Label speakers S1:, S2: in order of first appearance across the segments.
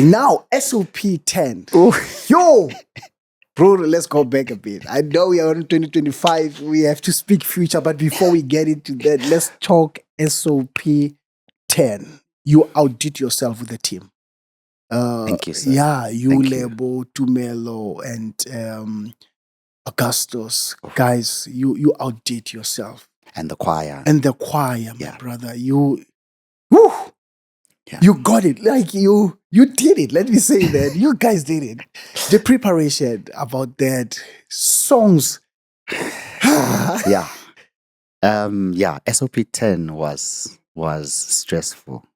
S1: Now, SOP 10.
S2: Ooh.
S1: Yo! Bro, let's go back a bit. I know we are on 2025. We have to speak future, but before we get into that, let's talk SOP 10. You outdid yourself with the team.
S2: Thank you, sir.
S1: Yeah, you,
S2: Thank you.
S1: Lebo, Tumelo, and Augustus. Guys, you outdid yourself.
S2: And the choir.
S1: And the choir, my
S2: Yeah.
S1: brother. You got it. Like you did it. Let me say that. You guys did it. The preparation about that songs.
S2: Yeah. SOP 10 was stressful.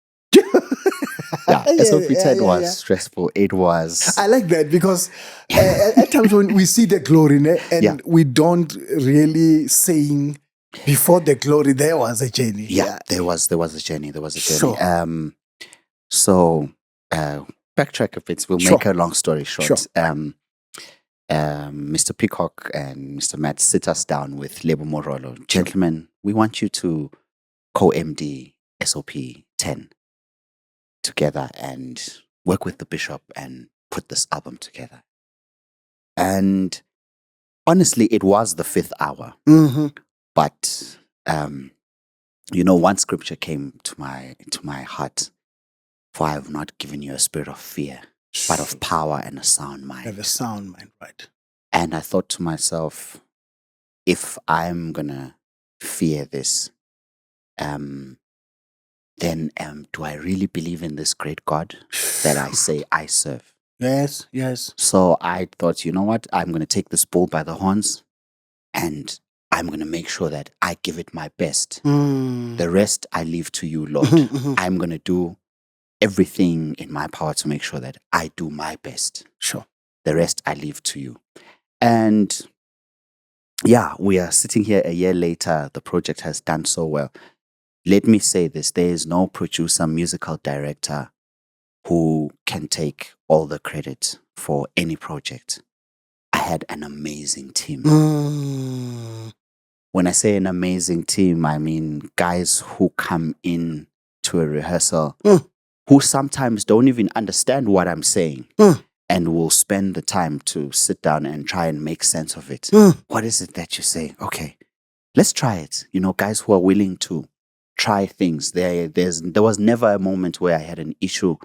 S2: SOP 10 was stressful. It was.
S1: I like that because at times when we see the glory and we don't really sing before the glory, there was a journey.
S2: Yeah, there was a journey. There was a journey.
S1: Sure.
S2: So backtrack a bit. We'll make a long story short.
S1: Sure.
S2: Mr. Peacock and Mr. Matt sit us down with Lebo Morolo. Gentlemen, we want you to co-MD SOP 10 together and work with the bishop and put this album together. And honestly, it was the 5th hour.
S1: Mm-hmm.
S2: But one scripture came to my heart. For I have not given you a spirit of fear, but of power and a sound mind.
S1: Have a sound mind, right?
S2: And I thought to myself, if I'm gonna fear this, then do I really believe in this great God that I say I serve?
S1: Yes.
S2: So I thought, you know what? I'm gonna take this bull by the horns, and I'm gonna make sure that I give it my best. The rest I leave to you, Lord. I'm gonna do everything in my power to make sure that I do my best.
S1: Sure.
S2: The rest I leave to you. And we are sitting here a year later. The project has done so well. Let me say this. There is no producer, musical director who can take all the credit for any project. I had an amazing team. When I say an amazing team, I mean guys who come in to a rehearsal who sometimes don't even understand what I'm saying and will spend the time to sit down and try and make sense of it. What is it that you say? Okay, let's try it. Guys who are willing to try things. There was never a moment where I had an issue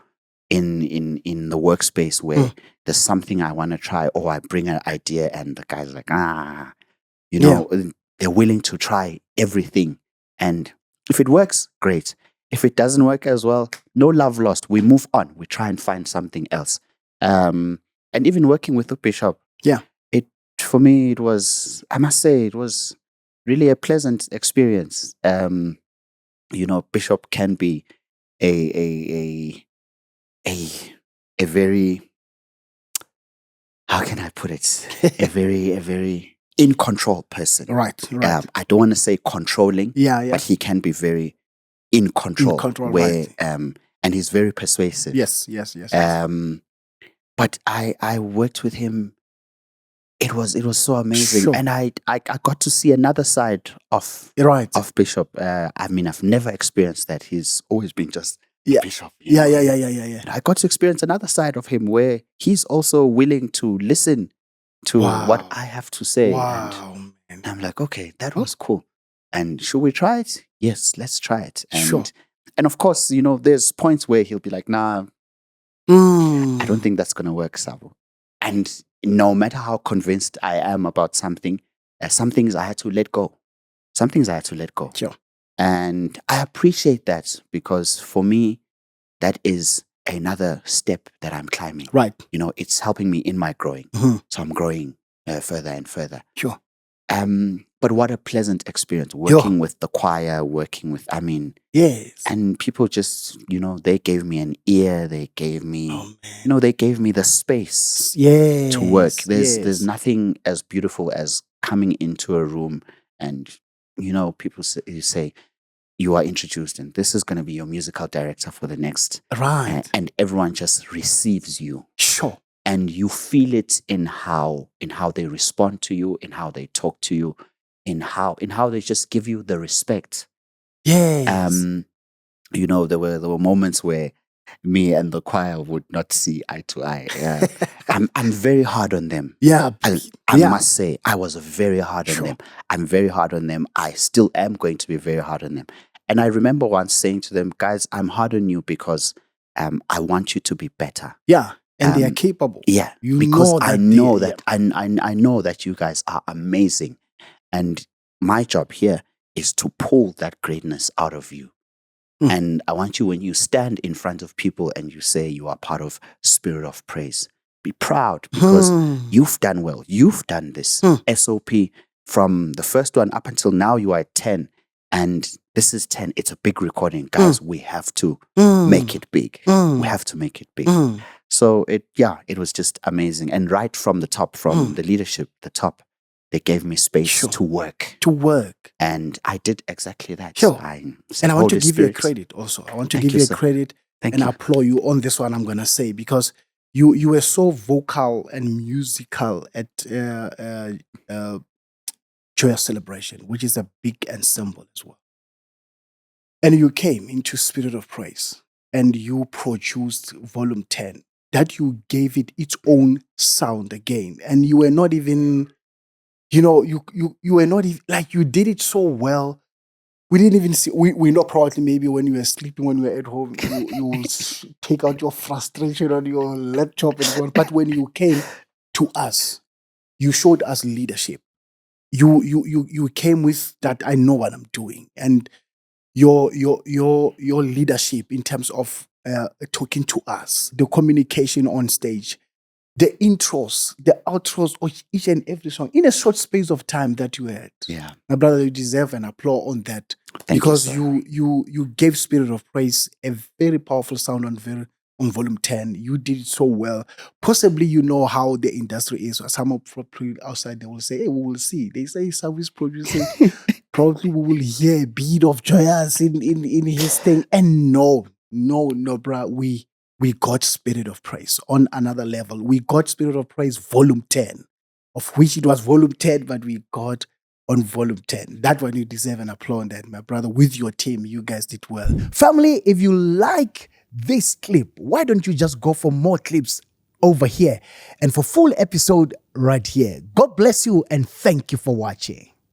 S2: in the workspace where there's something I want to try, or I bring an idea and the guy's like, they're willing to try everything. And if it works, great. If it doesn't work as well, no love lost. We move on. We try and find something else. And even working with the bishop, for me, it was really a pleasant experience. Bishop can be a very, how can I put it? a very in control person.
S1: Right.
S2: I don't want to say controlling, but he can be very in control, where
S1: right.
S2: And he's very persuasive.
S1: Yes.
S2: But I worked with him. It was so amazing, and I got to see another side of Bishop. I've never experienced that. He's always been just Bishop.
S1: Yeah.
S2: I got to experience another side of him where he's also willing to listen to what I have to say.
S1: Wow,
S2: and I'm like, okay, that was cool. And should we try it? Yes, let's try it. And of course, there's points where he'll be like, nah, I don't think that's going to work, Sabu. And no matter how convinced I am about something, some things I had to let go.
S1: Sure.
S2: And I appreciate that, because for me, that is another step that I'm climbing.
S1: Right.
S2: It's helping me in my growing. So I'm growing further and further.
S1: Sure.
S2: But what a pleasant experience working with the choir,
S1: yes.
S2: And people just, they gave me an ear. They gave me, they gave me the space to work. There's nothing as beautiful as coming into a room and, people say, you are introduced and this is going to be your musical director for the next.
S1: Right.
S2: And everyone just receives you.
S1: Sure.
S2: And you feel it in how they respond to you, in how they talk to you, in how they just give you the respect.
S1: Yes.
S2: There were moments where me and the choir would not see eye to eye. Yeah. I'm very hard on them.
S1: Yeah.
S2: I must say, I was very hard on
S1: Sure.
S2: them. I'm very hard on them. I still am going to be very hard on them. And I remember once saying to them, guys, I'm hard on you because I want you to be better.
S1: Yeah. And they are capable.
S2: Yeah. Because I know that I know that you guys are amazing. And my job here is to pull that greatness out of you. And I want you, when you stand in front of people and you say you are part of Spirit of Praise, be proud because you've done well. You've done this SOP from the first one up until now. You are at 10, and this is 10. It's a big recording, guys. We have to make it big. We have to make it big. So it was just amazing. And right from the top, from the leadership, the top, they gave me space to work. And I did exactly that.
S1: Sure.
S2: And
S1: I want to give you a credit also. I want to give you a credit and applaud you on this one, I'm going to say, because you were so vocal and musical at Joyous Celebration, which is a big ensemble as well. And you came into Spirit of Praise and you produced Volume 10, that you gave it its own sound again. And you were not even... you were not even, like, you did it so well. We didn't even see, we know probably maybe when you were sleeping, when you were at home, you will take out your frustration on your laptop and so on. But when you came to us, you showed us leadership. You came with that, I know what I'm doing. And your leadership in terms of talking to us, the communication on stage, the intros, the outros of each and every song in a short space of time that you had.
S2: Yeah.
S1: My brother, you deserve an applause on that. Because you gave Spirit of Praise a very powerful sound on Volume 10. You did it so well. Possibly you know how the industry is. Some probably outside, they will say, hey, we will see. They say Sabu is producing. Probably we will hear a beat of Joyous in his thing. And no, bro. We got Spirit of Praise on another level. We got Spirit of Praise Volume 10, of which it was Volume 10, but we got on Volume 10. That one, you deserve an applause on that, my brother. With your team, you guys did well. Family, if you like this clip, why don't you just go for more clips over here and for full episode right here. God bless you and thank you for watching.